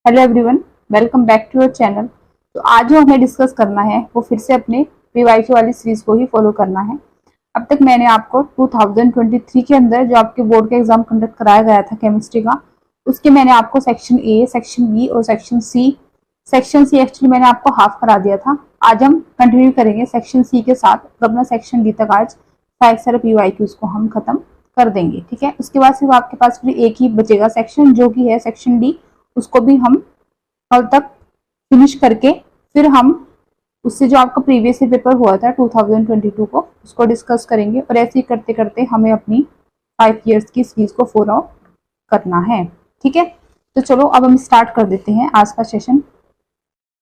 Hello everyone, welcome back to your channel. तो आज जो हमें डिस्कस करना है वो फिर से अपने पीवाईक्यू वाली सीरीज को ही फॉलो करना है। अब तक मैंने आपको 2023 के अंदर जो आपके बोर्ड का एग्जाम कंडक्ट कराया गया था केमिस्ट्री का, उसके मैंने आपको सेक्शन ए, सेक्शन बी और सेक्शन सी एक्चुअली मैंने आपको हाफ करा दिया था। आज हम कंटिन्यू करेंगे सेक्शन सी के साथ और अपना सेक्शन डी तक आज सारे पीवाईक्यूज को हम खत्म कर देंगे। ठीक है, उसके बाद सिर्फ आपके पास फिर एक ही बचेगा सेक्शन, जो कि है सेक्शन डी। उसको भी हम कल तक फिनिश करके फिर हम उससे जो आपका प्रीवियस ईयर पेपर हुआ था 2022 को, उसको डिस्कस करेंगे। और ऐसे ही करते करते हमें अपनी 5 इयर्स की सीरीज को फॉलो करना है। ठीक है, तो चलो अब हम स्टार्ट कर देते हैं आज का सेशन।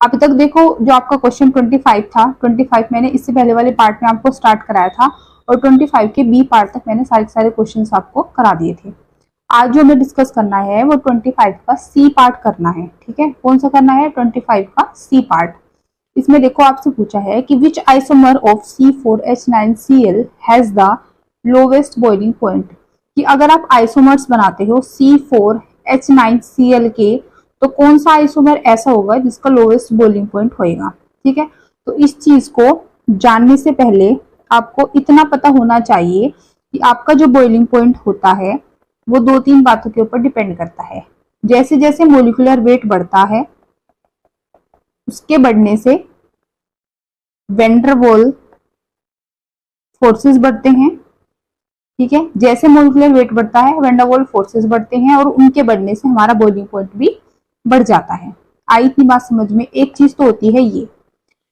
अभी तक देखो, जो आपका क्वेश्चन 25 था, 25 मैंने इससे पहले वाले पार्ट में आपको स्टार्ट कराया था और 25 के बी पार्ट तक मैंने सारे क्वेश्चन आपको करा दिए थे। आज जो हमें डिस्कस करना है वो 25 का सी पार्ट करना है। ठीक है, कौन सा करना है? 25 का सी पार्ट। इसमें देखो आपसे पूछा है कि which isomer of C4H9Cl has the lowest boiling point. कि अगर आप आइसोमर्स बनाते हो C4H9Cl के, तो कौन सा आइसोमर ऐसा होगा जिसका लोवेस्ट बॉइलिंग पॉइंट होएगा। ठीक है, तो इस चीज को जानने से पहले आपको इतना पता होना चाहिए कि आपका जो बॉइलिंग पॉइंट होता है वो 2-3 बातों के ऊपर डिपेंड करता है। जैसे जैसे मोलिकुलर वेट बढ़ता है, उसके बढ़ने से वैन डर वाल्स फोर्सेस बढ़ते हैं। ठीक है, जैसे मोलिकुलर वेट बढ़ता है वैन डर वाल्स फोर्सेस बढ़ते हैं और उनके बढ़ने से हमारा बॉइलिंग पॉइंट भी बढ़ जाता है। आई इतनी बात समझ में? एक चीज तो होती है ये।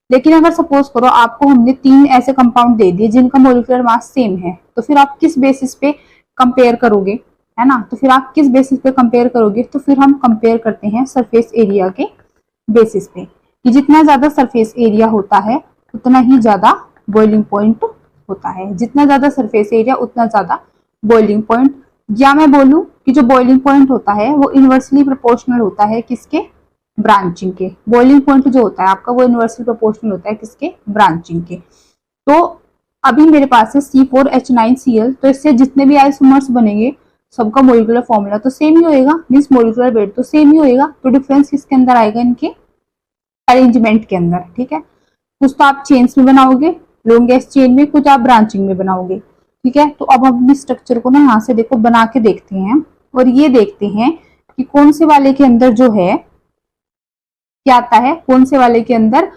लेकिन अगर सपोज करो आपको हमने 3 ऐसे कंपाउंड दे दिए जिनका मोलिकुलर मास सेम है, तो फिर आप किस बेसिस पे कंपेयर करोगे? है ना, तो फिर आप किस बेसिस पे कंपेयर करोगे? तो फिर हम कंपेयर करते हैं सरफेस एरिया के बेसिस पे, कि जितना ज्यादा सरफेस एरिया होता है उतना ही ज्यादा बॉइलिंग पॉइंट होता है। जितना ज्यादा सरफेस एरिया उतना ज्यादा बॉइलिंग पॉइंट। या मैं बोलूं कि जो बॉइलिंग पॉइंट होता है वो इनवर्सली प्रोपोर्शनल होता है किसके? ब्रांचिंग के। बॉइलिंग पॉइंट जो होता है आपका वो इनवर्सली प्रोपोर्शनल होता है किसके? ब्रांचिंग के। तो अभी मेरे पास है C4H9Cl, तो इससे जितने भी आइसोमर्स बनेंगे सबका मोलिकुलर फॉर्मूला तो सेम ही होएगा, मींस मोलिकुलर वेट तो सेम ही होएगा। तो डिफरेंस किसके अंदर आएगा? इनके अरेंजमेंट के अंदर। ठीक है, कुछ तो आप चेन्स में बनाओगे, लॉन्गेस्ट चेन में, कुछ आप ब्रांचिंग में बनाओगे। ठीक है, तो अब हम अपने स्ट्रक्चर को ना यहाँ से देखो बना के देखते हैं और ये देखते हैं कि कौन से वाले के अंदर जो है क्या आता है, कौन से वाले के अंदर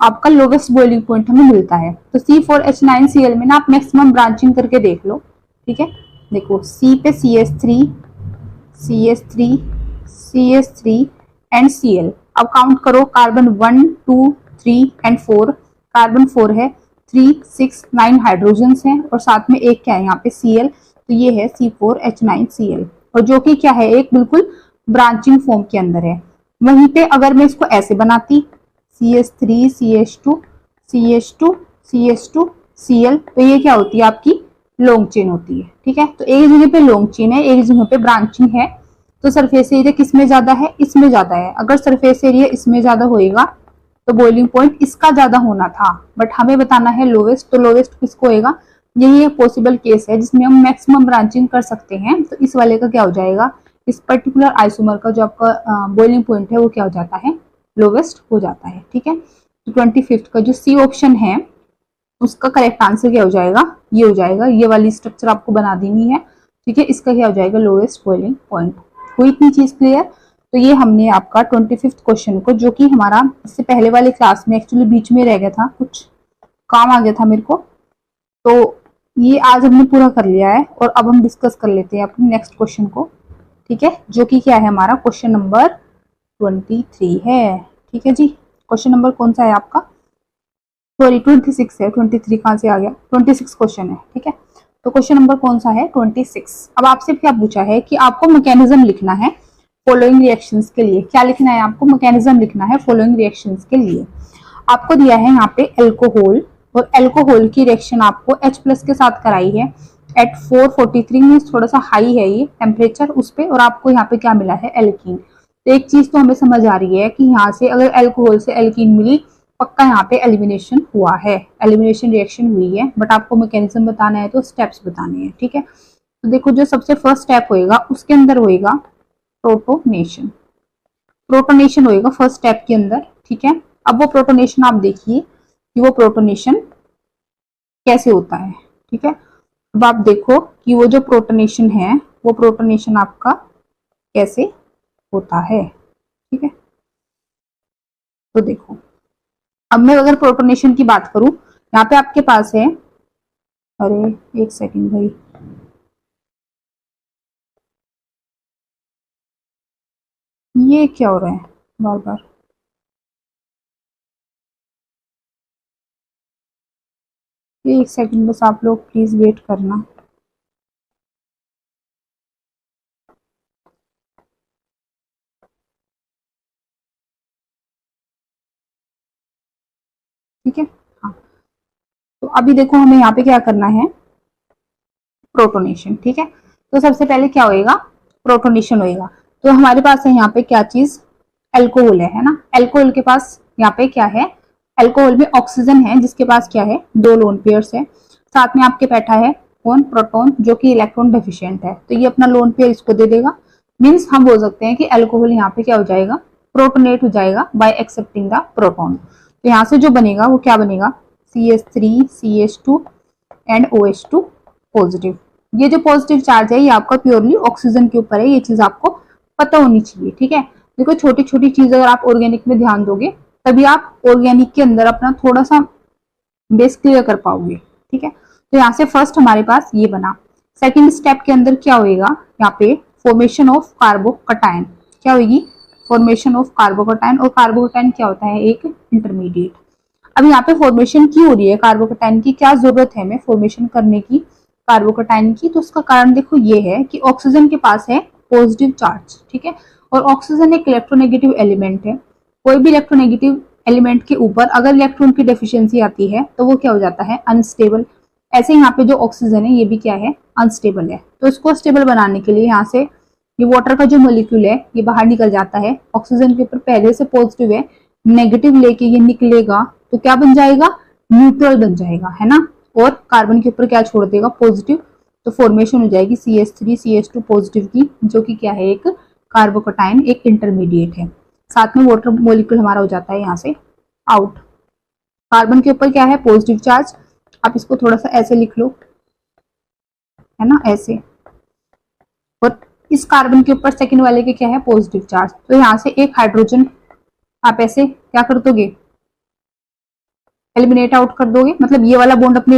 आपका लोवेस्ट बॉइलिंग पॉइंट हमें मिलता है। तो C4H9Cl में ना आप मैक्सिमम ब्रांचिंग करके देख लो। ठीक है, देखो C पे CH3 CH3 CH3 and Cl। अब काउंट करो, कार्बन 1 2 3 एंड 4। कार्बन 4 है, 3 6 9 हाइड्रोजन्स हैं और साथ में एक क्या है यहाँ पे? Cl। तो ये है C4H9Cl और जो कि क्या है? एक बिल्कुल ब्रांचिंग फॉर्म के अंदर है। वहीं पे अगर मैं इसको ऐसे बनाती CH3 CH2 CH2 CH2 Cl, तो ये क्या होती है? आपकी लॉन्ग चेन होती है। ठीक है, तो एक जगह पे लॉन्ग चेन है, एक जगह पे ब्रांचिंग है। तो सरफेस एरिया किसमें ज्यादा है? इसमें ज्यादा है। अगर सरफेस एरिया इसमें ज्यादा होएगा तो बॉइलिंग पॉइंट इसका ज्यादा होना था, बट हमें बताना है लोवेस्ट। तो लोवेस्ट किसको होएगा? यही एक पॉसिबल केस है जिसमें हम मैक्सिमम ब्रांचिंग कर सकते हैं। तो इस वाले का क्या हो जाएगा? इस पर्टिकुलर आइसोमर का जो आपका बॉइलिंग पॉइंट है वो क्या हो जाता है? लोवेस्ट हो जाता है। ठीक है, तो 25 का जो सी ऑप्शन है उसका करेक्ट आंसर क्या हो जाएगा? ये हो जाएगा। ये वाली स्ट्रक्चर आपको बना देनी है। ठीक है, इसका क्या हो जाएगा? Lowest boiling point. हुई इतनी चीज क्लियर? तो ये हमने आपका 25 क्वेश्चन को, जो कि हमारा इससे पहले वाले क्लास में एक्चुअली बीच में रह गया था, कुछ काम आ गया था मेरे को, तो ये आज हमने पूरा कर लिया है। और अब हम डिस्कस कर लेते हैं अपने नेक्स्ट क्वेश्चन को। ठीक है, जो कि क्या है? हमारा क्वेश्चन नंबर 23 है। ठीक है जी, क्वेश्चन नंबर कौन सा है आपका? सॉरी 26 है, 23 कहाँ से आ गया? 26 क्वेश्चन है। ठीक है, तो क्वेश्चन नंबर कौन सा है? 26। अब आपसे क्या पूछा है कि आपको मैकेनिज्म लिखना है फॉलोइंग रिएक्शंस के लिए। क्या लिखना है आपको? मैकेनिज्म लिखना है फॉलोइंग रिएक्शंस के लिए। आपको दिया है यहाँ पे एल्कोहल, और एल्कोहल की रिएक्शन आपको H+ के साथ कराई है एट 443 में। थोड़ा सा हाई है ये टेम्परेचर उस पे, और आपको यहाँ पे क्या मिला है? एल्कीन। तो एक चीज तो हमें समझ आ रही है कि यहाँ से अगर एल्कोहल से एल्कीन मिली, पक्का यहाँ पे एलिमिनेशन हुआ है, एलिमिनेशन रिएक्शन हुई है। बट आपको मैकेनिज्म बताना है तो स्टेप्स बताने हैं। ठीक है, तो देखो जो सबसे फर्स्ट स्टेप होएगा उसके अंदर होएगा प्रोटोनेशन। प्रोटोनेशन होएगा फर्स्ट स्टेप के अंदर, ठीक है। अब वो प्रोटोनेशन आप देखिए कि वो प्रोटोनेशन कैसे होता है, ठीक है। अब आप देखो कि वो जो प्रोटोनेशन है वो प्रोटोनेशन आपका कैसे होता है, ठीक है। तो देखो, अब मैं अगर प्रोटोनेशन की बात करूं, यहाँ पे आपके पास है, अरे एक सेकंड भाई, ये क्या हो रहा है बार बार, एक सेकंड बस आप लोग प्लीज वेट करना। ठीक है, हाँ। तो अभी देखो हमें यहाँ पे क्या करना है, प्रोटोनेशन, ठीक है। तो सबसे पहले क्या होएगा, प्रोटोनेशन होएगा। तो हमारे पास है यहाँ पे क्या चीज, एल्कोहल है ना। एल्कोहल के पास यहाँ पे क्या है, एल्कोहल में ऑक्सीजन है जिसके पास क्या है, 2 लोन पेयर्स है। साथ में आपके बैठा है कौन, प्रोटॉन, जो कि इलेक्ट्रॉन डेफिशिएंट है, तो ये अपना लोन पेयर इसको दे देगा। मीन्स हम बोल सकते हैं कि एल्कोहल यहाँ पे क्या हो जाएगा, प्रोटोनेट हो जाएगा बाय एक्सेप्टिंग द प्रोटॉन। तो यहाँ से जो बनेगा वो क्या बनेगा, CH3 CH2 and OH2 positive. ये जो पॉजिटिव चार्ज है ये आपका प्योरली ऑक्सीजन के ऊपर है, ये चीज आपको पता होनी चाहिए, ठीक है। देखो छोटी छोटी चीज अगर आप ऑर्गेनिक में ध्यान दोगे तभी आप ऑर्गेनिक के अंदर अपना थोड़ा सा बेस क्लियर कर पाओगे, ठीक है। तो यहाँ से फर्स्ट हमारे पास ये बना। सेकंड स्टेप के अंदर क्या होएगा, यहाँ पे फॉर्मेशन ऑफ कार्बोकटायन क्या होगी, फॉर्मेशन ऑफ कार्बोकटायन। और कार्बोकटायन क्या होता है, एक इंटरमीडिएट। अब यहाँ पे फॉर्मेशन क्यों हो रही है कार्बोकटायन की, क्या जरूरत है हमें फॉर्मेशन करने की कार्बोकटायन की, तो उसका कारण देखो ये है कि ऑक्सीजन के पास है पॉजिटिव चार्ज, ठीक है। और ऑक्सीजन एक इलेक्ट्रोनेगेटिव एलिमेंट है। कोई भी इलेक्ट्रोनेगेटिव एलिमेंट के ऊपर अगर इलेक्ट्रॉन की डेफिशिएंसी आती है तो वो क्या हो जाता है, अनस्टेबल। ऐसे यहाँ पे जो ऑक्सीजन है ये भी क्या है, अनस्टेबल है। तो इसको स्टेबल बनाने के लिए यहाँ से ये वाटर का जो मोलिक्यूल है ये बाहर निकल जाता है, ऑक्सीजन के ऊपर पहले से पॉजिटिव है, नेगेटिव लेके ये निकलेगा तो क्या बन जाएगा, न्यूट्रल बन जाएगा, है ना। और कार्बन के ऊपर क्या छोड़ देगा, पॉजिटिव। तो फॉर्मेशन हो जाएगी CH3 CH2 पॉजिटिव की, जो कि क्या है, एक कार्बोकटायन, एक इंटरमीडिएट है। साथ में वाटर मोलिक्यूल हमारा हो जाता है यहाँ से आउट। कार्बन के ऊपर क्या है, पॉजिटिव चार्ज। आप इसको थोड़ा सा ऐसे लिख लो, है ना, ऐसे। और इस कार्बन के ऊपर सेकंड वाले के क्या है, पॉजिटिव चार्ज। तो यहाँ से एक हाइड्रोजन आप ऐसे क्या कर दोगे, एलिमिनेट आउट कर दोगे, मतलब ये वाला बॉन्ड अपने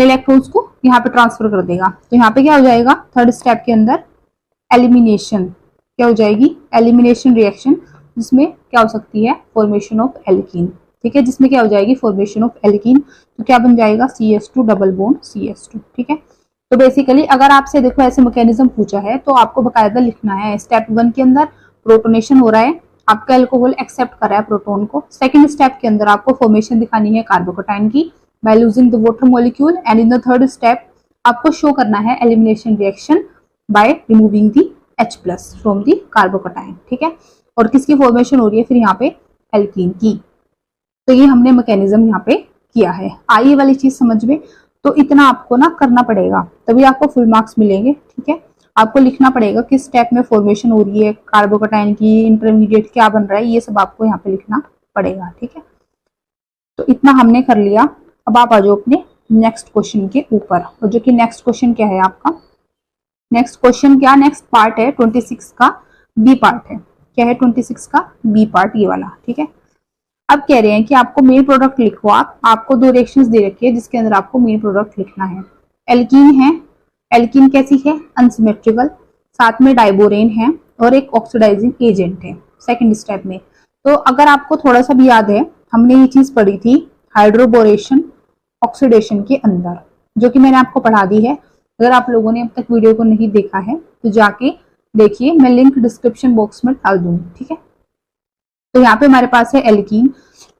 इलेक्ट्रॉन्स को यहाँ पे ट्रांसफर कर देगा। तो यहाँ पे क्या हो जाएगा, थर्ड स्टेप के अंदर एलिमिनेशन क्या हो जाएगी, एलिमिनेशन रिएक्शन, जिसमें क्या हो सकती है, फॉर्मेशन ऑफ एल्कीन, ठीक है। जिसमें क्या हो जाएगी, फॉर्मेशन ऑफ एल्कीन। तो क्या बन जाएगा, CH2 डबल बॉन्ड CH2, ठीक है। तो बेसिकली अगर आपसे देखो ऐसे मैकेनिज्म पूछा है तो आपको बकायदा लिखना है। स्टेप 1 के अंदर प्रोटोनेशन हो रहा है, आपका एल्कोहल एक्सेप्ट कर रहा है प्रोटोन को। सेकंड स्टेप के अंदर आपको फॉर्मेशन दिखानी है कार्बोकटायन की by losing the water molecule, and in the third step आपको शो करना है elimination reaction by removing the H plus from the carbocation, ठीक है। और किसकी फॉर्मेशन हो रही है फिर यहाँ पे, एल्कीन की। तो ये हमने मैकेनिज्म यहाँ पे किया है। आई वाली चीज समझ में, तो इतना आपको ना करना पड़ेगा तभी आपको फुल मार्क्स मिलेंगे, ठीक है। आपको लिखना पड़ेगा किस स्टेप में फॉर्मेशन हो रही है कार्बोकटायन की, इंटरमीडिएट क्या बन रहा है, ये सब आपको यहाँ पे लिखना पड़ेगा, ठीक है। तो इतना हमने कर लिया। अब आप आ जाओ अपने नेक्स्ट क्वेश्चन के ऊपर, और जो कि नेक्स्ट क्वेश्चन क्या है आपका, नेक्स्ट क्वेश्चन क्या, नेक्स्ट पार्ट है 26 का बी पार्ट है। क्या है 26 का बी पार्ट, ये वाला, ठीक है। अब कह रहे हैं कि आपको मेन प्रोडक्ट लिखो। आपको 2 रिएक्शंस दे रखी है जिसके अंदर आपको मेन प्रोडक्ट लिखना है। एल्कीन है, एल्कीन कैसी है, अनसिमेट्रिकल, साथ में डाइबोरेन है और एक ऑक्सीडाइजिंग एजेंट है सेकंड स्टेप में। तो अगर आपको थोड़ा सा भी याद है, हमने ये चीज पढ़ी थी हाइड्रोबोरेशन ऑक्सीडेशन के अंदर, जो कि मैंने आपको पढ़ा दी है। अगर आप लोगों ने अब तक वीडियो को नहीं देखा है तो जाके देखिए, मैं लिंक डिस्क्रिप्शन बॉक्स में डाल दूंगी, ठीक है। तो यहाँ पे हमारे पास है एल्कीन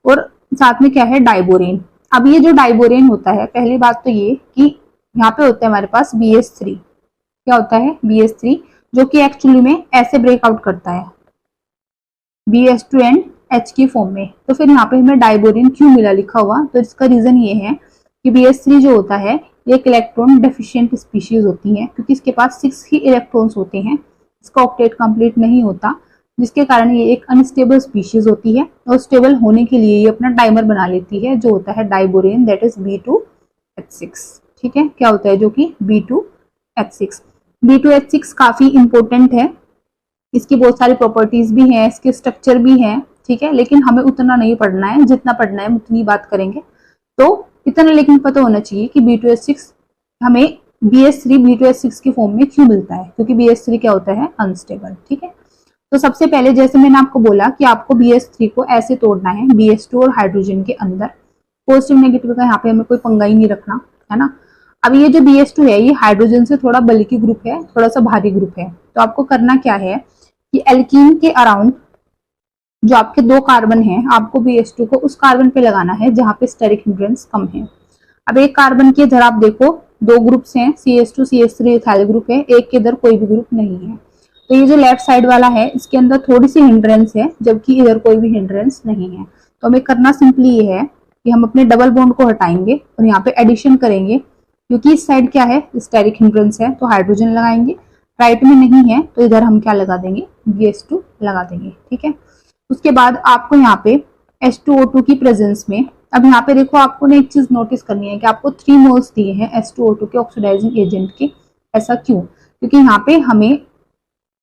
और साथ में क्या है, डाइबोरेन। अब ये जो डाइबोरेन होता है, पहली बात तो ये कि यहाँ पे होता है हमारे पास BH3। क्या होता है, BH3, जो कि एक्चुअली में ऐसे ब्रेकआउट करता है BH2 एंड H की फॉर्म में। तो फिर यहाँ पे हमें डाइबोरेन क्यों मिला लिखा हुआ, तो इसका रीजन ये है कि BH3 जो होता है ये एक इलेक्ट्रॉन डेफिशिएंट स्पीशीज होती है, क्योंकि इसके पास 6 ही इलेक्ट्रॉन्स होते हैं इसका ऑक्टेट कंप्लीट नहीं होता, जिसके कारण ये एक अनस्टेबल स्पीशीज होती है और स्टेबल होने के लिए ये अपना डाइमर बना लेती है जो होता है डाइबोरेन, दैट इज B2H6। ठीक है, क्या होता है जो कि B2H6। B2H6 काफी इंपॉर्टेंट है, इसकी बहुत सारी प्रॉपर्टीज भी हैं, इसके स्ट्रक्चर भी हैं। ठीक है, लेकिन हमें उतना नहीं पढ़ना है, जितना पढ़ना है उतनी बात करेंगे। तो इतना लेकिन पता होना चाहिए कि B2H6 हमें BH3 B2H6 की फॉर्म में क्यों मिलता है, क्योंकि BH3 क्या होता है, अनस्टेबल। ठीक है, तो सबसे पहले जैसे मैंने आपको बोला कि आपको BH3 को ऐसे तोड़ना है BH2 और हाइड्रोजन के अंदर। पॉजिटिव नेगेटिव का यहाँ पे हमें कोई पंगा ही नहीं रखना है ना। अब ये जो BH2 है ये हाइड्रोजन से थोड़ा बल्कि ग्रुप है, थोड़ा सा भारी ग्रुप है। तो आपको करना क्या है कि एल्कीन के अराउंड जो आपके 2 कार्बन हैं, आपको BH2 को उस कार्बन पे लगाना है जहां पे स्टेरिक हिंड्रेंस कम है। अब एक कार्बन के इधर आप देखो 2 ग्रुप्स हैं, CH2 CH3 इथाइल ग्रुप है, एक के इधर कोई भी ग्रुप नहीं है। तो ये जो लेफ्ट साइड वाला है इसके अंदर थोड़ी सी हिंड्रेंस है, जबकि इधर कोई भी हिंड्रेंस नहीं है। तो हमें करना सिंपली ये है कि हम अपने डबल बॉन्ड को हटाएंगे और यहाँ पे एडिशन करेंगे, क्योंकि इस साइड क्या है, स्टेरिक हिंड्रेंस है, तो हाइड्रोजन लगाएंगे। राइट में नहीं है तो इधर हम क्या लगा देंगे, BH2 लगा देंगे। ठीक है, उसके बाद आपको यहाँ पे H2O2 की प्रेजेंस में, अब यहाँ पे देखो आपको ने एक चीज नोटिस करनी है कि आपको 3 मोल्स दिए हैं H2O2 के ऑक्सीडाइजिंग एजेंट के। ऐसा क्यों, क्योंकि यहाँ पे हमें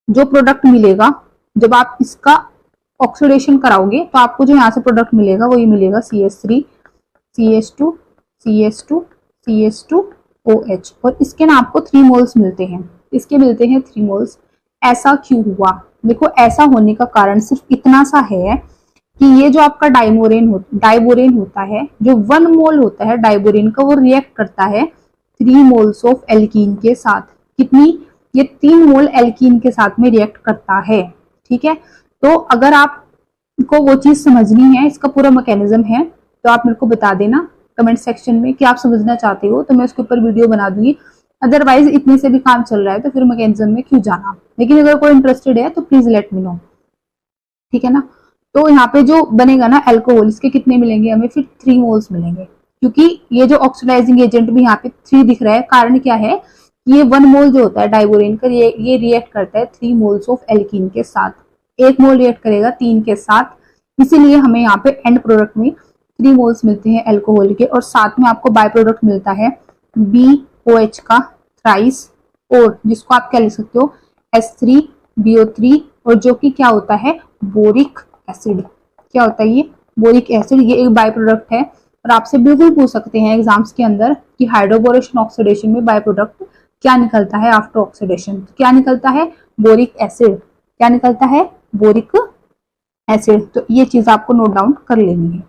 जो प्रोडक्ट मिलेगा जब आप इसका ऑक्सीडेशन कराओगे तो आपको जो यहाँ से प्रोडक्ट मिलेगा वो ये मिलेगा CH3 CH2 CH2 CH2OH, और इसके ना आपको 3 मोल्स मिलते हैं, इसके मिलते हैं 3 मोल्स। ऐसा क्यों हुआ, देखो ऐसा होने का कारण सिर्फ इतना सा है कि ये जो आपका डाइबोरेन होता है, जो 1 मोल होता है डाइबोरेन का, वो रिएक्ट करता है 3 मोल्स ऑफ एल्कीन के साथ। कितनी, ये 3 मोल एल्कीन के साथ में रिएक्ट करता है। ठीक है, तो अगर आपको वो चीज समझनी है, इसका पूरा मैकेनिज्म है, तो आप मेरे को बता देना कमेंट सेक्शन में कि आप समझना चाहते हो, तो मैं उसके ऊपर वीडियो बना दूंगी। अदरवाइज इतने से भी काम चल रहा है तो फिर मैकेनिज्म में क्यों जाना, लेकिन अगर कोई इंटरेस्टेड है तो प्लीज लेट मी नो। ठीक है ना, तो यहाँ पे जो बनेगा ना अल्कोहल, इसके कितने मिलेंगे हमें, फिर 3 मोल्स मिलेंगे, क्योंकि ये जो ऑक्सीडाइजिंग एजेंट भी यहाँ पे 3 दिख रहा है। कारण क्या है, ये 1 मोल जो होता है डाइबोरेन का, ये रिएक्ट करता है 3 मोल्स ऑफ एल्कीन के साथ, 1 मोल रिएक्ट करेगा 3 के साथ, इसीलिए हमें यहाँ पे एंड प्रोडक्ट में 3 मोल्स मिलते हैं अल्कोहल के, और साथ में आपको बाय प्रोडक्ट मिलता है BOH का थ्राइस, और जिसको आप क्या लिख सकते हो H3BO3, और जो कि क्या होता है, बोरिक एसिड। क्या होता है ये, बोरिक एसिड, ये एक बाय प्रोडक्ट है। और आपसे बिल्कुल पूछ सकते हैं एग्जाम्स के अंदर कि हाइड्रोबोरेशन ऑक्सीडेशन में बाय प्रोडक्ट क्या निकलता है आफ्टर ऑक्सीडेशन, तो क्या निकलता है, बोरिक एसिड। क्या निकलता है, बोरिक एसिड। तो ये चीज आपको नोट डाउन कर लेनी है।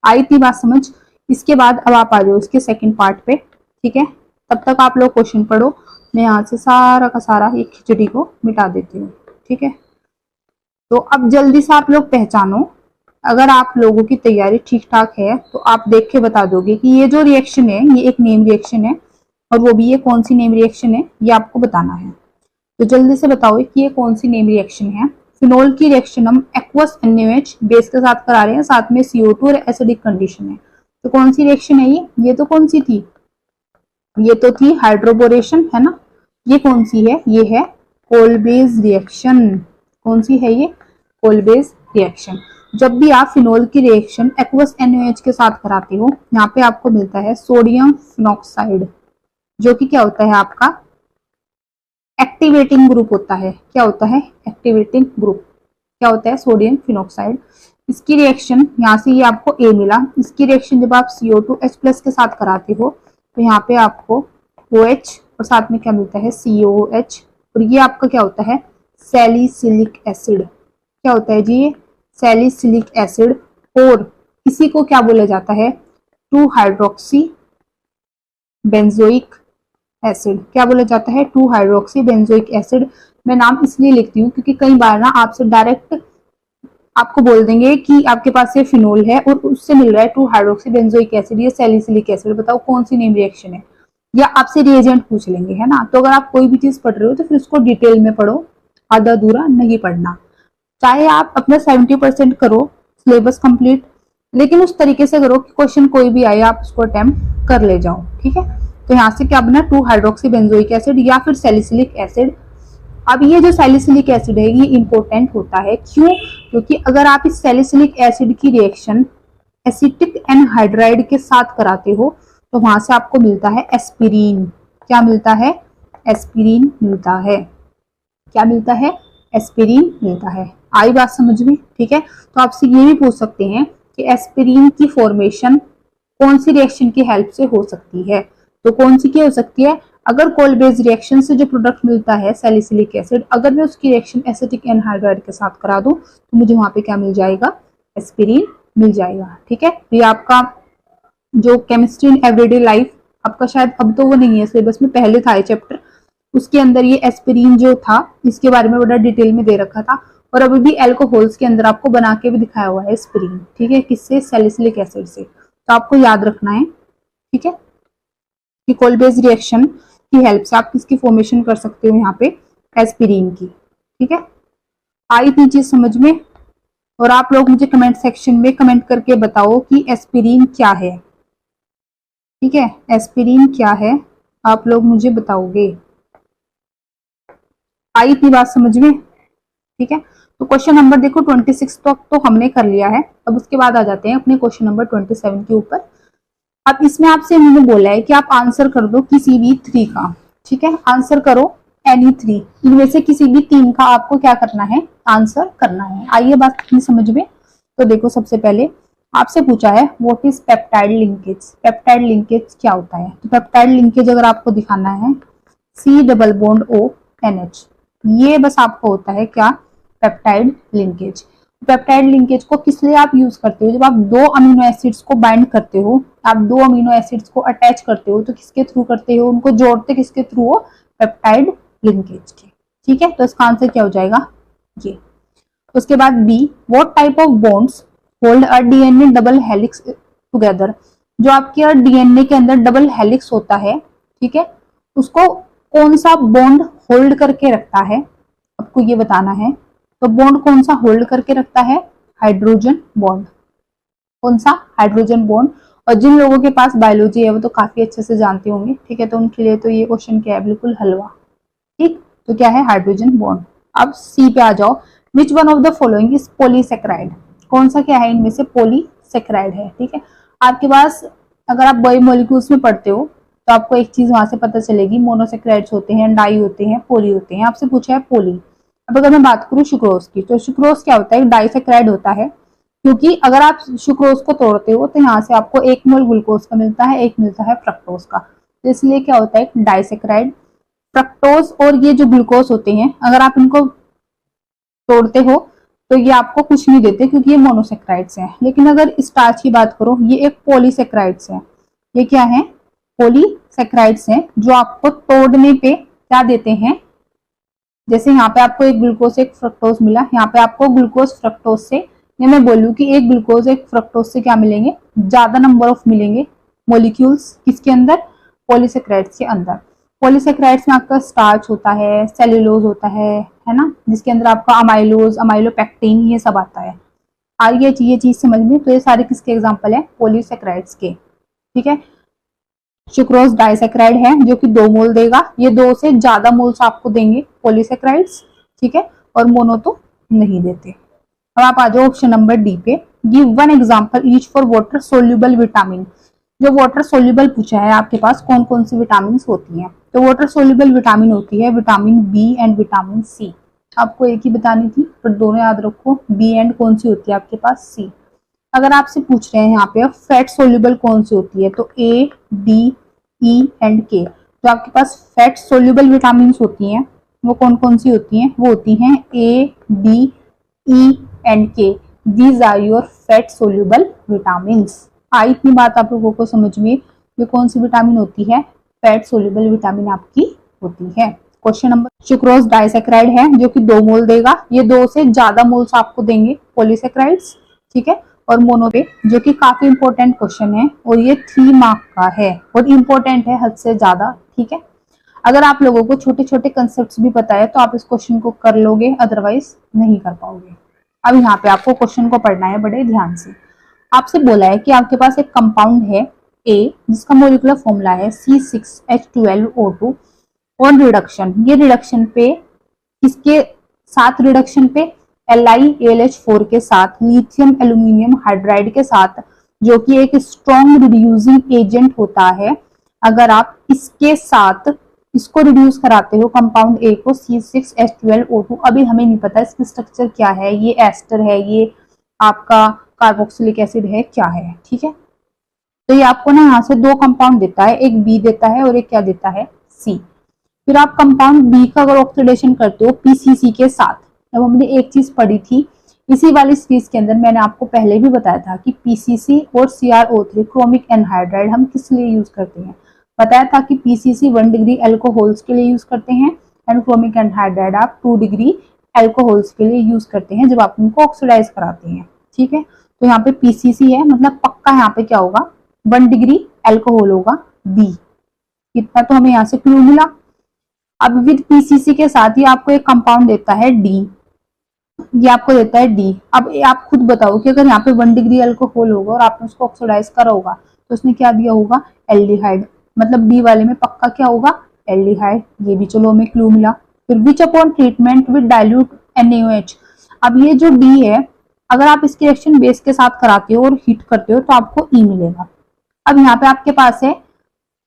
आई थी बात समझ। इसके बाद अब आप आ जाओ इसके सेकंड पार्ट पे। ठीक है, तब तक आप लोग क्वेश्चन पढ़ो, मैं यहाँ से सारा का सारा ये खिचड़ी को मिटा देती हूँ। ठीक है, तो अब जल्दी से आप लोग पहचानो, अगर आप लोगों की तैयारी ठीक ठाक है तो आप देख के बता दोगे कि ये जो रिएक्शन है ये एक नेम रिएक्शन है, और वो भी ये कौन सी नेम रिएक्शन है ये आपको बताना है। तो जल्दी से बताओ कि ये कौन सी नेम रिएक्शन है। फिनोल की रिएक्शन हम एक्वस NaOH बेस के साथ करा रहे हैं, साथ में CO2 और एसिडिक कंडीशन है। तो कौन सी रिएक्शन है ये तो कौन सी थी, ये तो थी हाइड्रोबोरेशन, है ना। ये कौन सी है, ये है कोलबेज रिएक्शन। कौन सी है ये, कोलबेज रिएक्शन। जब भी आप फिनोल की रिएक्शन एक्वस NaOH के साथ कराते हो, यहाँ पे आपको मिलता है सोडियम फिनॉक्साइड, जो कि क्या होता है आपका एक्टिवेटिंग ग्रुप होता है। क्या होता है, एक्टिवेटिंग ग्रुप। क्या होता है, सोडियम फिनॉक्साइड। इसकी रिएक्शन यहाँ से ये आपको A मिला। इसकी रिएक्शन जब आप CO2H+ के साथ कराते हो तो यहाँ पे आपको OH और साथ में क्या मिलता है, COOH, और ये आपका क्या होता है, सैलिसिलिक एसिड। क्या होता है जी, ये सैलिसिलिक एसिड। और इसी को क्या बोला जाता है, 2 हाइड्रोक्सी बेंजोइक एसिड। क्या बोला जाता है, 2 हाइड्रोक्सी बेंजोइक एसिड। मैं नाम इसलिए लिखती हूँ क्योंकि कई बार ना आपसे डायरेक्ट आपको बोल देंगे कि आपके पास ये फिनोल है और उससे मिल रहा है 2 हाइड्रोक्सी बेंजोइक एसिड या सैलिसिलिक एसिड, बताओ कौन सी नेम रिएक्शन है, या आपसे रिएजेंट पूछ लेंगे, है ना। तो अगर आप कोई भी चीज पढ़ रहे हो तो फिर उसको डिटेल में पढ़ो, आधा अधूरा नहीं पढ़ना। चाहे आप अपना 70% करो सिलेबस कंप्लीट, लेकिन उस तरीके से करो कि क्वेश्चन कोई भी आए आप उसको अटेम्प्ट कर ले जाओ। ठीक है, तो यहाँ से क्या बना, 2 हाइड्रोक्सी बेंजोइक एसिड या फिर सैलिसिलिक एसिड अब ये जो सैलिसिलिक एसिड है ये इंपॉर्टेंट होता है, क्यों? क्योंकि अगर आप इस सैलिसिलिक एसिड की रिएक्शन एसिटिक एनहाइड्राइड के साथ कराते हो तो वहां से आपको मिलता है एस्पिरिन। क्या मिलता है? एस्पिरिन मिलता है। क्या मिलता है? एस्पिरिन मिलता है। आई बात समझ में? ठीक है, तो आपसे ये भी पूछ सकते हैं कि एस्पिरिन की फॉर्मेशन कौन सी रिएक्शन की हेल्प से हो सकती है? तो कौन सी की हो सकती है? अगर कोल बेस रिएक्शन से जो प्रोडक्ट मिलता है सैलिसिलिक एसिड, अगर मैं उसकी रिएक्शन एसिटिक एनहाइड्राइड के साथ करा दूं तो मुझे वहां पे क्या मिल जाएगा? एस्पिरिन मिल जाएगा। ठीक है, तो ये आपका जो केमिस्ट्री इन एवरीडे लाइफ, आपका शायद अब तो वो नहीं है सिलेबस में, पहले था ये चैप्टर, उसके अंदर ये एस्पिरिन जो था इसके बारे में बड़ा डिटेल में दे रखा था, और अभी भी एल्कोहल्स के अंदर आपको बना के भी दिखाया हुआ है एस्पिरिन। ठीक है, किससे? सैलिसिलिक एसिड से। तो आपको याद रखना है, ठीक है, कि कोल बेस रिएक्शन की हेल्प से आप किसकी फॉर्मेशन कर सकते हो यहाँ पे? एस्पिरिन की। ठीक है, आई इतनी चीज समझ में? और आप लोग मुझे कमेंट सेक्शन में कमेंट करके बताओ कि एस्पिरिन क्या है। ठीक है, एस्पिरिन क्या है आप लोग मुझे बताओगे। आई इतनी बात समझ में? ठीक है, तो क्वेश्चन नंबर देखो 26 तक तो हमने कर लिया है। अब उसके बाद आ जाते हैं अपने क्वेश्चन नंबर 27 के ऊपर। अब इसमें आपसे इन्होंने बोला है कि आप आंसर कर दो किसी भी 3 का। ठीक है, आंसर करो एनी 3, इनमें से किसी भी 3 का आपको क्या करना है? आंसर करना है। आइए बात कितनी समझ में। तो देखो, सबसे पहले आपसे पूछा है what is peptide linkage. Peptide linkage क्या होता है? तो पेप्टाइड लिंकेज अगर आपको दिखाना है C double bond O NH, ये बस आपको होता है क्या? Peptide linkage. पेप्टाइड लिंकेज को किस लिए आप यूज करते हो? जब आप 2 अमीनो एसिड्स को बाइंड करते हो, आप 2 अमीनो एसिड्स को अटैच करते हो, तो किसके थ्रू करते हो? उनको जोड़ते किसके थ्रू हो? पेप्टाइड लिंकेज के। ठीक है, तो इसका आंसर क्या हो जाएगा? ये। उसके बाद B, what type of bonds hold a DNA double helix together. जो आपके डीएनए के अंदर डबल हेलिक्स होता है, ठीक है, उसको कौन सा बॉन्ड होल्ड करके रखता है? आपको ये बताना है। तो बॉन्ड कौन सा होल्ड करके रखता है? Hydrogen bond. कौन सा? Hydrogen bond. और जिन लोगों के पास बायोलॉजी है वो तो काफी अच्छे से जानते होंगे, ठीक है, तो उनके लिए तो ये क्वेश्चन क्या है? बिल्कुल हलवा। ठीक, तो क्या है? Hydrogen bond. अब सी पे आ जाओ, which one of the following is polysaccharide. कौन सा क्या है इनमें से? पॉलीसेक्राइड है। ठीक है, आपके पास अगर आप बायोमोलिक्यूल्स में पढ़ते हो तो आपको एक चीज वहां से पता चलेगी, मोनोसेक्राइड्स होते हैं, डाई होते हैं, पोली होते हैं। आपसे पूछा है पोली। अब अगर मैं बात करूं सुक्रोज की, तो सुक्रोज क्या होता है? डाइसेक्राइड होता है, क्योंकि अगर आप सुक्रोज को तोड़ते हो तो यहाँ से आपको 1 मोल ग्लूकोज का मिलता है, 1 मिलता है फ्रक्टोज का, तो इसलिए क्या होता है? डाइसेक्राइड। फ्रक्टोज और ये जो ग्लूकोज होते हैं, अगर आप इनको तोड़ते हो तो ये आपको कुछ नहीं देते, क्योंकि ये मोनोसेक्राइड्स हैं। लेकिन अगर स्टार्च की बात करो, ये एक पॉलीसेक्राइड्स है। ये क्या है? पॉलीसेक्राइड्स हैं, जो आपको तोड़ने पे क्या देते हैं? जैसे यहाँ पे आपको एक ग्लूकोज एक फ्रक्टोज मिला, यहाँ पे आपको ग्लूकोज फ्रक्टोज से, या मैं बोलूँ कि एक ग्लूकोज एक फ्रक्टोज से क्या मिलेंगे? ज्यादा नंबर ऑफ मिलेंगे मोलिक्यूल्स। किसके अंदर? पॉलीसेक्राइड्स के अंदर। पॉलीसेक्राइड्स में आपका स्टार्च होता है, सेल्यूलोज होता है ना, जिसके अंदर आपका अमाइलोज, अमाइलोपेक्टिन, ये सब आता है। आ रही है ये चीज समझ में? तो ये सारे किसके एग्जाम्पल है? पॉलीसेक्राइड्स के। ठीक है, सुक्रोज डाइसेक्राइड है जो कि 2 मोल देगा, ये 2 से ज्यादा मोल्स आपको देंगे पॉलीसेक्राइड्स। ठीक है, और मोनो तो नहीं देते। अब आप आ जाओ ऑप्शन नंबर डी पे, give one example each for water soluble vitamin. जो वाटर सोल्यूबल पूछा है आपके पास कौन कौन सी विटामिन होती हैं, तो वाटर सोल्यूबल विटामिन होती है vitamin B and vitamin C. आपको एक ही बतानी थी, पर दोनों याद रखो, बी एंड कौन सी होती है आपके पास? सी। अगर आपसे पूछ रहे हैं यहाँ पे फैट सोल्यूबल कौन सी होती है, तो ए, डी, ई एंड के। जो आपके पास फैट सोल्यूबल विटामिन होती हैं वो कौन कौन सी होती हैं? वो होती हैं A, D, E and K. These are your fat soluble vitamin. आई इतनी बात आप लोगों को समझ में? ये कौन सी विटामिन होती है? फैट सोल्यूबल विटामिन आपकी होती है। क्वेश्चन नंबर, सुक्रोज डाइसेक्राइड है जो कि 2 मोल देगा, ये 2 से ज्यादा मोल्स आपको देंगे पॉलीसेक्राइड्स। ठीक है, और मोनो पे, जो कि काफी इंपॉर्टेंट क्वेश्चन है और ये 3 मार्क का है और इंपॉर्टेंट है हद से ज्यादा। ठीक है, अगर आप लोगों को छोटे छोटे कंसेप्ट भी पता है तो आप इस क्वेश्चन को कर लोगे, अदरवाइज नहीं कर पाओगे। अब यहाँ पे आपको क्वेश्चन को पढ़ना है बड़े ध्यान से। आपसे बोला है कि आपके पास एक कंपाउंड है ए जिसका मोलिकुलर फॉर्मूला है C6H12O2 और रिडक्शन, ये रिडक्शन पे इसके साथ रिडक्शन पे LiAlH4 के साथ लिथियम एल्यूमिनियम हाइड्राइड के साथ, जो कि एक स्ट्रॉन्ग रिड्यूसिंग एजेंट होता है, अगर आप इसके साथ इसको रिड्यूस कराते हो कंपाउंड ए को C6H12O2, अभी हमें नहीं पता इसकी स्ट्रक्चर क्या है, ये एस्टर है, ये आपका कार्बोक्सिलिक एसिड है, क्या है, ठीक है। तो ये आपको ना यहाँ से दो कंपाउंड देता है, एक बी देता है और एक क्या देता है, सी। फिर आप कंपाउंड बी का अगर ऑक्सीडेशन करते हो पीसीसी के साथ, अब हमने एक चीज पढ़ी थी इसी वाली सीरीज के अंदर, मैंने आपको पहले भी बताया था कि पीसीसी और CrO3 क्रोमिक एनहाइड्राइड हम किस लिए यूज करते हैं, बताया था कि पीसीसी 1 डिग्री एल्कोहल्स के लिए यूज करते हैं एंड क्रोमिक एनहाइड्राइड आप 2 डिग्री एल्कोहल्स के लिए यूज करते हैं जब आप उनको ऑक्सीडाइज कराते हैं, ठीक है। तो यहाँ पे पीसीसी है, मतलब पक्का यहाँ पे क्या होगा, 1 डिग्री एल्कोहल होगा बी, इतना तो हमें यहाँ से क्लू मिला। अब विद पीसीसी के साथ ही आपको एक कंपाउंड देता है डी, ये आपको देता है डी। अब आप खुद बताओ कि अगर यहाँ पे 1 डिग्री अल्कोहल होगा और आपने उसको ऑक्सीडाइज करा होगा तो उसने क्या दिया होगा, एल्डिहाइड, मतलब डी वाले में पक्का क्या होगा, एल्डिहाइड, ये भी चलो हमें क्लू मिला। फिर which upon treatment with dilute NaOH, अब ये जो डी है अगर आप इसकी रिएक्शन बेस के साथ कराते हो और हीट करते हो तो आपको ई मिलेगा। अब यहाँ पे आपके पास है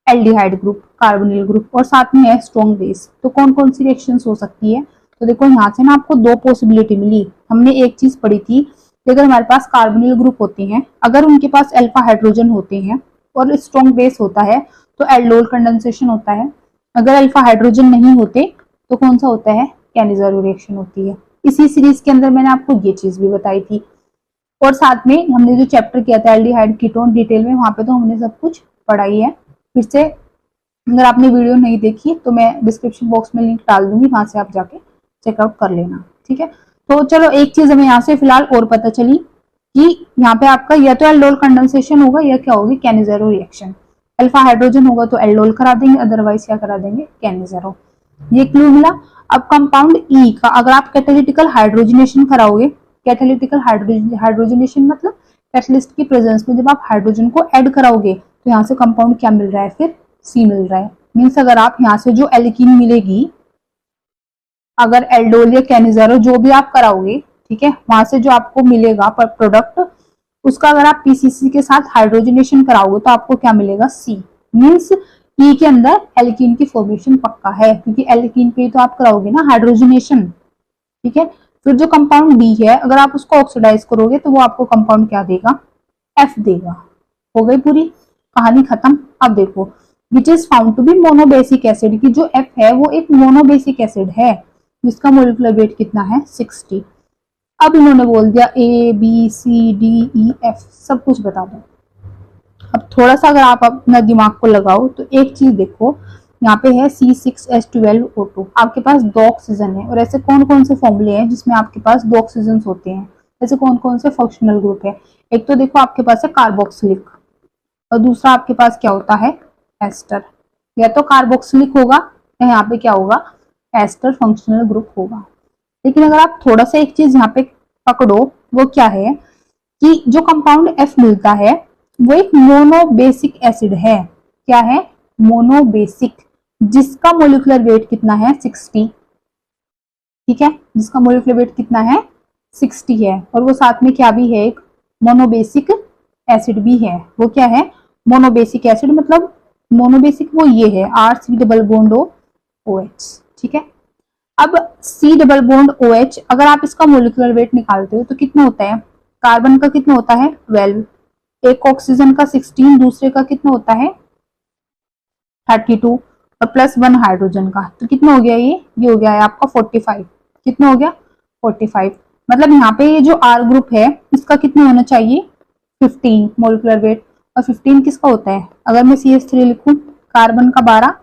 एल्डिहाइड ग्रुप, कार्बोनिल ग्रुप और साथ में है स्ट्रॉन्ग बेस, तो कौन कौन सी रिएक्शंस हो सकती है, तो देखो यहाँ से ना आपको दो पॉसिबिलिटी मिली। हमने एक चीज पढ़ी थी कि अगर हमारे पास कार्बोनिल ग्रुप होते हैं, अगर उनके पास अल्फा हाइड्रोजन होते हैं और स्ट्रॉन्ग बेस होता है तो एल्डोल कंडेंसेशन होता है, अगर अल्फा हाइड्रोजन नहीं होते तो कौन सा होता है, कैनिज़ारो रिएक्शन होती है। इसी सीरीज के अंदर मैंने आपको ये चीज भी बताई थी, और साथ में हमने जो चैप्टर किया था एल्डिहाइड कीटोन डिटेल में, वहां पे तो हमने सब कुछ पढ़ा ही है। फिर से अगर आपने वीडियो नहीं देखी तो मैं डिस्क्रिप्शन बॉक्स में लिंक डाल दूंगी, वहां से आप जाके चेकआउट कर लेना, ठीक है। तो चलो एक चीज हमें यहाँ से फिलहाल और पता चली कि यहाँ पे आपका या तो एल्डोल कंडेंसेशन होगा या क्या होगी, कैनिज़ारो रिएक्शन। अल्फा हाइड्रोजन होगा तो एल्डोल करा देंगे, अदरवाइज क्या करा देंगे, कैनिज़ारो, ये क्लू मिला। अब कंपाउंड ई का अगर आप कैटालिटिकल हाइड्रोजनेशन कराओगे, कैटालिटिकल हाइड्रोजनेशन मतलब कैटलिस्ट की प्रेजेंस में जब आप हाइड्रोजन को ऐड कराओगे तो यहाँ से कंपाउंड क्या मिल रहा है, फिर सी मिल रहा है। मीन्स अगर आप यहाँ से जो एल्कीन मिलेगी, अगर एल्डोल या कैनिज़ारो जो भी आप कराओगे, ठीक है, वहां से जो आपको मिलेगा प्रोडक्ट, उसका अगर आप पीसीसी के साथ हाइड्रोजनेशन कराओगे तो आपको क्या मिलेगा, सी। मीन्स ई के अंदर एल्कीन की फॉर्मेशन पक्का है, क्योंकि एल्कीन पे तो आप कराओगे ना हाइड्रोजनेशन, ठीक है। फिर जो कंपाउंड डी है अगर आप उसको ऑक्सीडाइज करोगे तो वो आपको कंपाउंड क्या देगा, एफ देगा। हो गई पूरी कहानी खत्म। अब देखो which is found to be monobasic acid, की जो एफ है वो एक मोनोबेसिक एसिड है जिसका मोलिकुलर वेट कितना है, 60। अब इन्होंने बोल दिया ABCDEF सब कुछ बता दो। अब थोड़ा सा अगर आप अपना दिमाग को लगाओ तो एक चीज देखो, यहाँ पे है C6H12O2, आपके पास 2 ऑक्सीजन है, और ऐसे कौन कौन से फॉर्मूले हैं जिसमें आपके पास 2 ऑक्सीजन होते हैं, ऐसे कौन कौन से फंक्शनल ग्रुप है। एक तो देखो आपके पास है कार्बोक्सिलिक, और दूसरा आपके पास क्या होता है, एस्टर। या तो कार्बोक्सिलिक होगा या यहाँ पे क्या होगा, एस्टर फंक्शनल ग्रुप होगा। लेकिन अगर आप थोड़ा सा एक चीज यहाँ पे पकड़ो, वो क्या है कि जो कंपाउंड एफ मिलता है वो एक मोनोबेसिक एसिड है। क्या है, मोनोबेसिक, जिसका मोलिकुलर वेट कितना है, 60, ठीक है, जिसका मोलिकुलर वेट कितना है, 60 है, और वो साथ में क्या भी है, एक मोनोबेसिक एसिड भी है। वो क्या है, मोनोबेसिक एसिड, मतलब मोनोबेसिक वो ये है RC डबल बॉन्ड OH, ठीक है। अब C डबल बॉन्ड OH अगर आप इसका मोलिकुलर वेट निकालते हो तो कितना होता है, कार्बन का कितना होता है, 12, एक ऑक्सीजन का 16, दूसरे का कितना होता है, 32, और +1 हाइड्रोजन का, तो कितना हो गया, ये हो गया है आपका 45। कितना हो गया, 45। मतलब यहाँ पे ये जो R ग्रुप है इसका कितना होना चाहिए, 15 मोलिकुलर वेट, और 15 किसका होता है, अगर मैं CH3 लिखूं, कार्बन का 12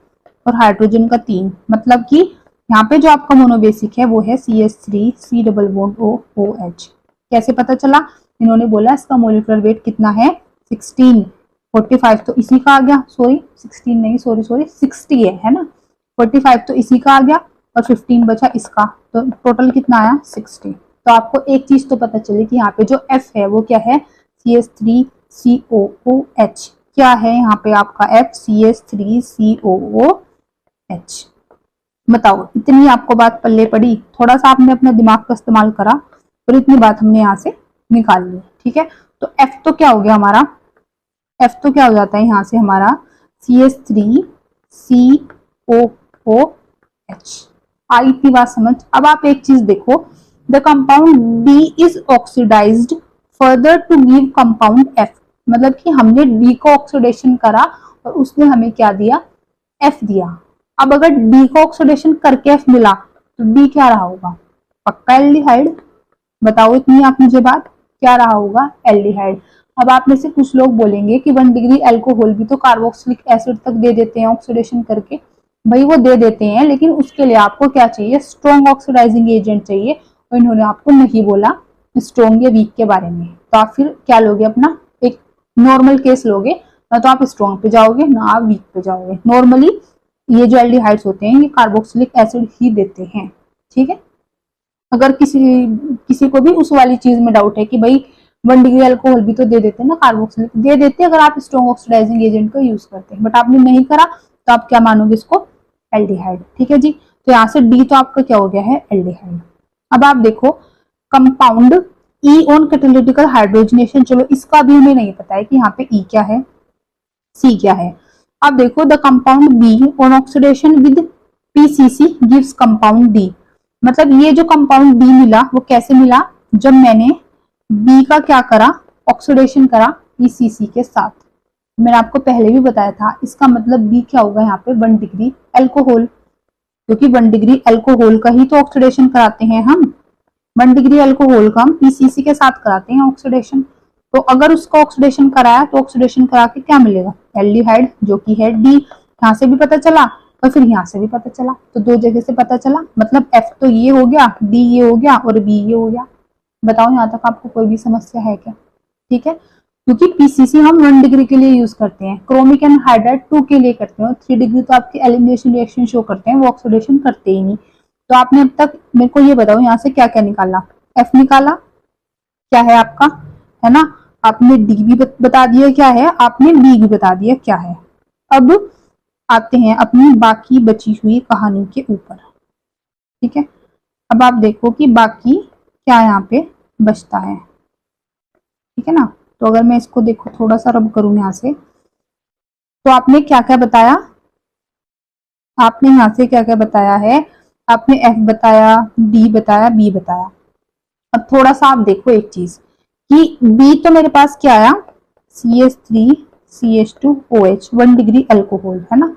और हाइड्रोजन का 3, मतलब कि यहाँ पे जो आपका मोनोबेसिक है वो है CH3 C double bond OH। कैसे पता चला, इन्होंने बोला इसका मोलिकुलर वेट कितना है, 16, 45 तो इसी का आ गया, सॉरी 16 नहीं, सॉरी 60 है ना, 45 तो इसी का आ गया और 15 बचा इसका, तो टोटल कितना आया, 60। तो आपको एक चीज तो पता चली कि यहाँ पे जो F है वो क्या है, CH3COOH। क्या है यहाँ पे आपका F, CH3COOH। बताओ, इतनी आपको बात पल्ले पड़ी, थोड़ा सा आपने अपना दिमाग का इस्तेमाल करा और इतनी बात हमने यहाँ से निकाल ली। ठीक है, तो एफ तो क्या हो गया हमारा, एफ तो क्या हो जाता है यहाँ से हमारा CH3COOH। आई इतनी बात समझ। अब आप एक चीज देखो, the compound D is oxidised further to give compound F। मतलब कि हमने D को ऑक्सीडेशन करा और उसने हमें क्या दिया, F दिया। अब अगर D को ऑक्सीडेशन करके F मिला तो D क्या रहा होगा, पक्का एल्डिहाइड। बताओ इतनी आप मुझे बात, क्या रहा होगा, एल्डिहाइड। अब आप में से कुछ लोग बोलेंगे कि 1 डिग्री अल्कोहल भी तो कार्बोक्सिलिक एसिड तक दे देते हैं ऑक्सीडेशन करके। भाई वो दे देते हैं, लेकिन उसके लिए आपको क्या चाहिए, स्ट्रॉन्ग ऑक्सीडाइजिंग एजेंट चाहिए, और इन्होंने आपको नहीं बोला स्ट्रॉन्ग या वीक के बारे में। तो आप फिर क्या लोगे, अपना एक नॉर्मल केस लोगे, ना तो आप स्ट्रॉन्ग पे जाओगे ना आप वीक पे जाओगे। नॉर्मली ये जो एल्डिहाइड्स होते हैं ये कार्बोक्सिलिक एसिड ही देते हैं। ठीक है, अगर किसी को भी उस वाली चीज में डाउट है कि भाई 1 डिग्री अल्कोहल भी तो दे देते हैं ना, कार्बोक्सिलिक दे देते हैं अगर आप स्ट्रॉन्ग ऑक्सीडाइजिंग एजेंट को यूज करते हैं, बट आपने नहीं करा तो आप क्या मानोगे इसको, एल्डिहाइड। ठीक है जी, तो यहाँ से डी तो आपका क्या हो गया है, एल्डिहाइड। अब आप देखो compound E on catalytical hydrogenation, चलो इसका भी हमें नहीं पता है कि यहाँ पे ई क्या है, सी क्या है। अब देखो the compound be on oxidation with PCC gives compound D. मतलब ये जो कंपाउंड बी मिला वो कैसे मिला, जब मैंने बी का क्या करा, ऑक्सीडेशन करा पीसीसी के साथ। मैंने आपको पहले भी बताया था, इसका मतलब बी क्या होगा यहाँ पे, 1 डिग्री अल्कोहल, क्योंकि 1 डिग्री अल्कोहल का ही तो ऑक्सीडेशन कराते हैं हम। 1 डिग्री अल्कोहल का हम पीसीसी के साथ कराते हैं ऑक्सीडेशन। तो अगर उसका ऑक्सीडेशन कराया तो ऑक्सीडेशन करा के क्या मिलेगा, एल्डिहाइड, जो कि है डी। यहाँ से भी पता चला और फिर यहाँ से भी पता चला, तो 2 जगह से पता चला। मतलब एफ तो ये हो गया, डी ये हो गया और बी ये हो गया। बताओ यहाँ तक आपको कोई भी समस्या है क्या। ठीक है, क्योंकि पीसीसी हम 1 डिग्री के लिए यूज करते हैं, क्रोमिक एनहाइड्राइड 2 के लिए करते हैं, 3 डिग्री तो आपके एलिमिनेशन रिएक्शन शो करते हैं, वो ऑक्सीडेशन करते ही नहीं। तो आपने अब तक मेरे को ये बताओ यहाँ से क्या क्या निकाला, एफ निकाला क्या है आपका, है ना, आपने डी भी बता दिया क्या है, आपने बी भी बता दिया क्या है। अब आते हैं अपनी बाकी बची हुई कहानी के ऊपर। ठीक है, अब आप देखो कि बाकी क्या यहाँ पे बचता है। ठीक है ना, तो अगर मैं इसको देखो थोड़ा सा रब करूं यहाँ से, तो आपने क्या क्या बताया, आपने यहाँ से क्या क्या बताया है, आपने एफ बताया, डी बताया, बी बताया। अब थोड़ा सा आप देखो एक चीज कि बी तो मेरे पास क्या आया, CH3CH2OH 1 डिग्री अल्कोहल, है ना।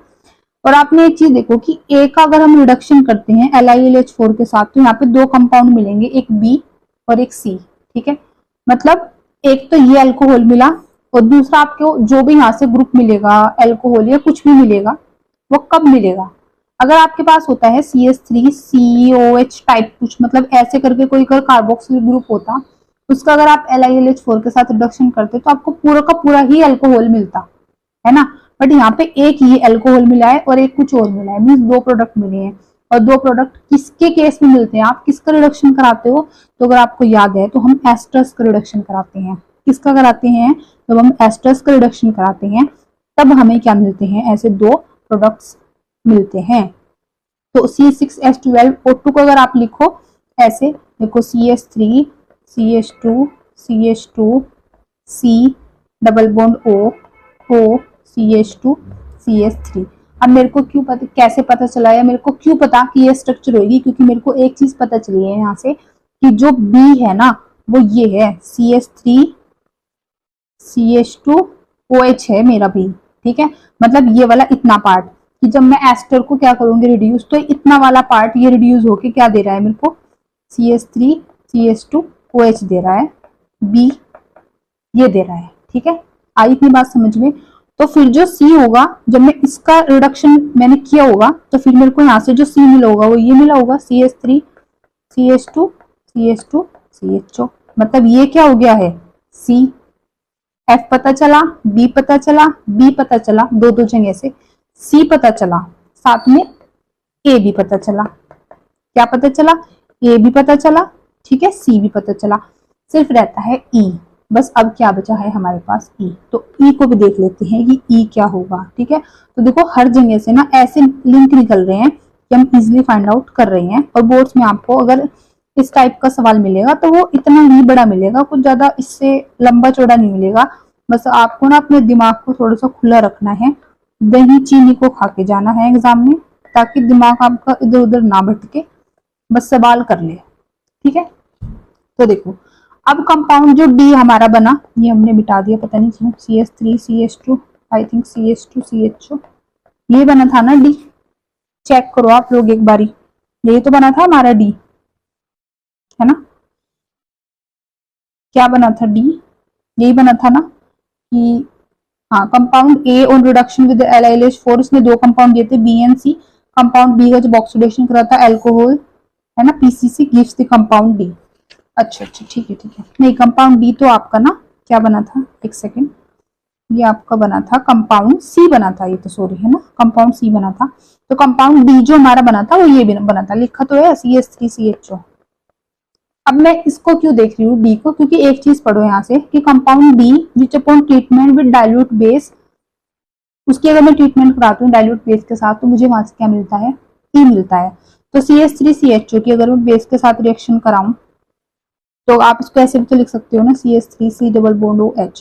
और आपने एक चीज देखो कि ए का अगर हम रिडक्शन करते हैं LiLH4 के साथ तो यहाँ पे 2 कंपाउंड मिलेंगे, एक बी और एक सी। ठीक है, मतलब एक तो ये अल्कोहल मिला और दूसरा आपको जो भी यहाँ से ग्रुप मिलेगा अल्कोहल या कुछ भी मिलेगा वो कब मिलेगा, अगर आपके पास होता है CH3COH टाइप कुछ, मतलब ऐसे करके कोई अगर कार्बोक्सिल ग्रुप होता, उसका अगर आप LiLH4 के साथ रिडक्शन करते तो आपको पूरा का पूरा ही अल्कोहल मिलता, है ना। बट यहाँ पे एक ही अल्कोहल मिला है और एक कुछ और मिला है, मीन्स 2 प्रोडक्ट मिले हैं। और 2 प्रोडक्ट किसके केस में मिलते हैं, आप किसका रिडक्शन कराते हो, तो अगर आपको याद है तो हम एस्टर्स का रिडक्शन कराते हैं। किसका कराते हैं, जब हम एस्टर्स का रिडक्शन कराते हैं तब हमें क्या मिलते हैं, ऐसे 2 प्रोडक्ट्स मिलते हैं। तो C6H12O2 को अगर आप लिखो ऐसे, देखो CH3 CH2 CH2 C double bond O CH2 CH3। अब मेरे को क्यों पता, कैसे पता चला या मेरे को क्यों पता कि ये स्ट्रक्चर होगी, क्योंकि मेरे को एक चीज पता चली है यहाँ से कि जो B है ना वो ये है CH3 CH2OH है मेरा B। ठीक है, मतलब ये वाला इतना पार्ट, कि जब मैं एस्टर को क्या करूंगी रिड्यूस, तो इतना वाला पार्ट ये रिड्यूस होके क्या दे रहा है मेरे को, CH3 CH2OH दे रहा है, B ये दे रहा है। ठीक है, आई इतनी बात समझ में। तो फिर जो C होगा, जब मैं इसका रिडक्शन मैंने किया होगा तो फिर मेरे को यहाँ से जो C मिला होगा वो ये मिला होगा, CH3 CH2 CH2 CH2। मतलब ये क्या हो गया है, C। F पता चला, B पता चला, B पता चला, 2 जगह से C पता चला, साथ में A भी पता चला। क्या पता चला, A भी पता चला, ठीक है, C भी पता चला, सिर्फ रहता है E। बस अब क्या बचा है हमारे पास, E। तो E को भी देख लेते हैं कि E क्या होगा। ठीक है, तो देखो हर जगह से ना ऐसे लिंक निकल रहे हैं कि हम इजिली फाइंड आउट कर रहे हैं। और बोर्ड्स में आपको अगर इस टाइप का सवाल मिलेगा तो वो इतना ही बड़ा मिलेगा, कुछ ज्यादा इससे लंबा चौड़ा नहीं मिलेगा। बस आपको ना अपने दिमाग को थोड़ा सा खुला रखना है, दही चीनी को खा के जाना है एग्जाम में, ताकि दिमाग आपका इधर उधर ना भटके, बस सवाल कर ले। ठीक है, तो देखो अब कंपाउंड जो डी हमारा बना, ये हमने मिटा दिया पता नहीं क्यों, CH3CH2, आई थिंक CH2CHO, ये बना था ना डी, चेक करो आप लोग एक बारी, ये तो बना था हमारा डी, है ना। क्या बना था डी, यही बना था ना कि हाँ, compound A on reduction with LiLH4, इसने दो कंपाउंड दिए थे B and C. Compound B का जब ऑक्सीडेशन करा था अल्कोहल, है ना, PCC gives the compound D. अच्छा अच्छा ठीक है, नहीं कंपाउंड डी तो आपका ना क्या बना था, एक सेकेंड, ये आपका बना था कंपाउंड सी बना था, ये तो सॉरी है ना, कंपाउंड सी बना था। तो कंपाउंड डी जो हमारा बना था वो ये भी बना था, लिखा तो है CH3CHO। अब मैं इसको क्यों देख रही हूँ डी को, क्योंकि एक चीज पढ़ो यहाँ से कि compound D which upon treatment with dilute base, उसकी अगर मैं ट्रीटमेंट कराती हूँ डाइल्यूट बेस के साथ तो मुझे वहां से क्या मिलता है, ई मिलता है। तो CH3CHO की अगर मैं बेस के साथ रिएक्शन कराऊं तो आप इसको ऐसे भी तो लिख सकते हो ना, CH3C double bond OH,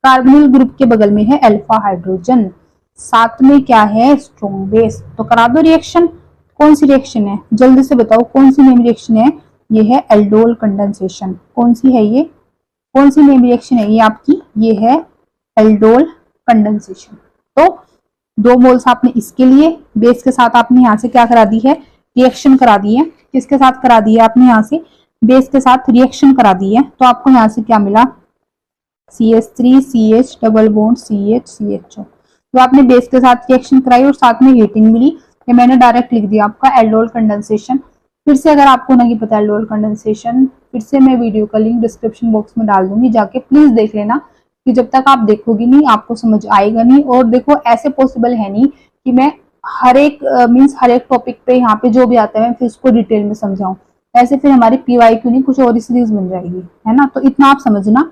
carbonyl group के बगल में है अल्फा हाइड्रोजन, साथ में क्या है स्ट्रॉन्ग बेस। तो करा दो रिएक्शन, कौन सी रिएक्शन है जल्दी से बताओ, कौन सी नेम रिएक्शन है, ये है एल्डोल कंडेंसेशन। कौन सी है ये, कौन सी नेम रिएक्शन है ये आपकी, ये है एल्डोल कंडेंसेशन। तो 2 मोल्स आपने इसके लिए, बेस के साथ आपने यहाँ से क्या करा दी है, रिएक्शन करा दी है, किसके साथ करा दी है आपने यहाँ से, बेस के साथ रिएक्शन करा दी है। तो आपको यहाँ से क्या मिला, CH3CH डबल बॉन्ड CH तो आपने बेस के साथ रिएक्शन कराई और साथ में हीटिंग मिली, ये मैंने डायरेक्ट लिख दिया आपका एल्डोल कंडेंसेशन। फिर से अगर आपको नहीं पता एल्डोल कंडेंसेशन, फिर से मैं वीडियो का लिंक डिस्क्रिप्शन बॉक्स में डाल दूंगी, जाके प्लीज देख लेना, कि जब तक आप देखोगी नहीं आपको समझ आएगा नहीं। और देखो ऐसे पॉसिबल है नहीं कि मैं हर एक मीन्स हर एक टॉपिक पे यहाँ पे जो भी आता है मैं फिर उसको डिटेल में समझाऊं, ऐसे फिर हमारी PYQ नहीं कुछ और सीरीज बन जाएगी, है ना। तो इतना आप समझना,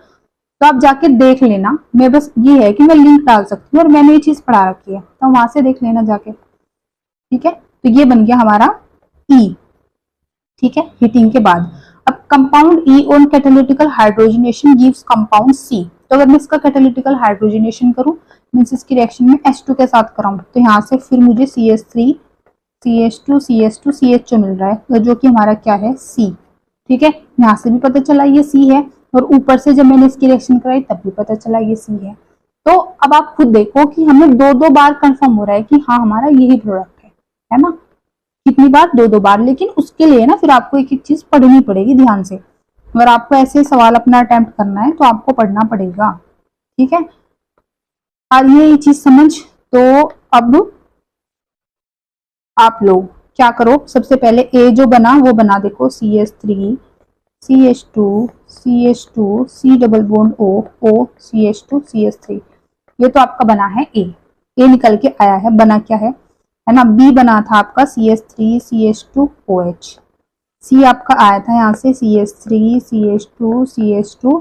तो आप जाके देख लेना, मैं बस ये है कि मैं लिंक डाल सकती हूँ और मैंने ये चीज पढ़ा रखी है तो वहां से देख लेना जाके, ठीक है। तो ये बन गया हमारा ई, ठीक है, हीटिंग के बाद। अब compound E on catalytical hydrogenation gives compound C. तो अगर मैं इसका कैटालिटिकल हाइड्रोजनेशन करूं मींस इसकी रिएक्शन में H2 के साथ कराऊं तो यहाँ से फिर मुझे CH3 CH2 CH2 CHO मिल रहा है, तो जो कि हमारा क्या है C, ठीक है। यहाँ से भी पता चला ये C है, और ऊपर से जब मैंने इसकी रिएक्शन कराई तब भी पता चला ये C है। तो अब आप खुद देखो कि हमें 2-2 बार कंफर्म हो रहा है कि हाँ हमारा यही प्रोडक्ट है ना। कितनी बार, 2-2 बार, लेकिन उसके लिए ना फिर आपको एक एक चीज पढ़नी पड़ेगी ध्यान से। अगर आपको ऐसे सवाल अपना अटेम्प्ट करना है तो आपको पढ़ना पड़ेगा, ठीक है। और ये चीज समझ, तो अब आप लोग क्या करो, सबसे पहले ए जो बना वो बना देखो CH3 CH2 CH2 C double bond O CH2 CH3, ये तो आपका बना है ए निकल के आया है, बना क्या है ना। बी बना था आपका CH3 CH2 OH, सी आपका आया था यहाँ से CH3 CH2 CH2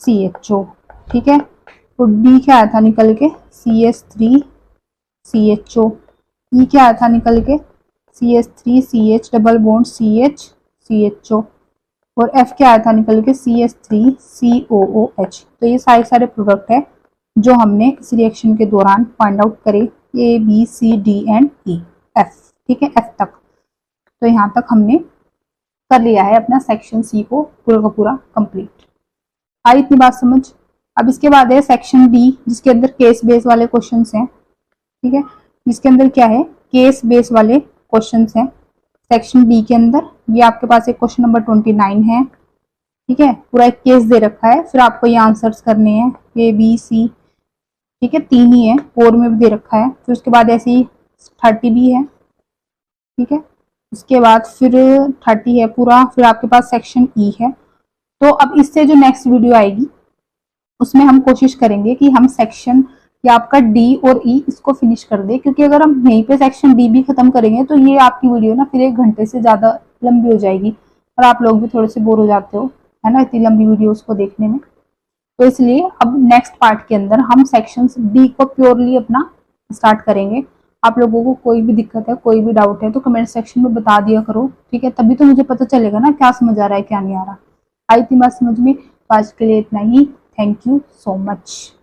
CHO, ठीक है। तो डी क्या आया था निकल के CH3 CHO, ई क्या आया था निकल के CH3 CH double bond CHO, और एफ क्या आया था निकल के CH3 COOH। तो ये सारे प्रोडक्ट है जो हमने इस रिएक्शन के दौरान फाइंड आउट करे, A B C D and E F, ठीक है, F तक। तो यहाँ तक हमने कर लिया है अपना सेक्शन सी को पूरा का पूरा कंप्लीट। आई इतनी बात समझ। अब इसके बाद है सेक्शन डी, जिसके अंदर केस बेस वाले क्वेश्चंस हैं, ठीक है, जिसके अंदर क्या है केस बेस वाले क्वेश्चंस हैं। सेक्शन डी के अंदर ये आपके पास एक क्वेश्चन नंबर 29 है, ठीक है, पूरा एक केस दे रखा है, फिर आपको ये आंसर्स करने हैं A B C, ठीक है, 3 ही है, और में भी दे रखा है। फिर उसके बाद ऐसे ही 30 भी है, ठीक है, उसके बाद फिर 30 है पूरा। फिर आपके पास सेक्शन ई है। तो अब इससे जो नेक्स्ट वीडियो आएगी उसमें हम कोशिश करेंगे कि हम सेक्शन या आपका डी और ई इसको फिनिश कर दे, क्योंकि अगर हम यहीं पे सेक्शन डी भी खत्म करेंगे तो ये आपकी वीडियो ना फिर 1 घंटे से ज्यादा लंबी हो जाएगी और आप लोग भी थोड़े से बोर हो जाते हो, है ना, इतनी लंबी वीडियोस को देखने में। तो इसलिए अब नेक्स्ट पार्ट के अंदर हम सेक्शन डी को प्योरली अपना स्टार्ट करेंगे। आप लोगों को कोई भी दिक्कत है, कोई भी डाउट है तो कमेंट सेक्शन में बता दिया करो, ठीक है, तभी तो मुझे पता चलेगा ना क्या समझ आ रहा है क्या नहीं आ रहा। आई थी बात समझ में। तो आज के लिए इतना ही। Thank you so much.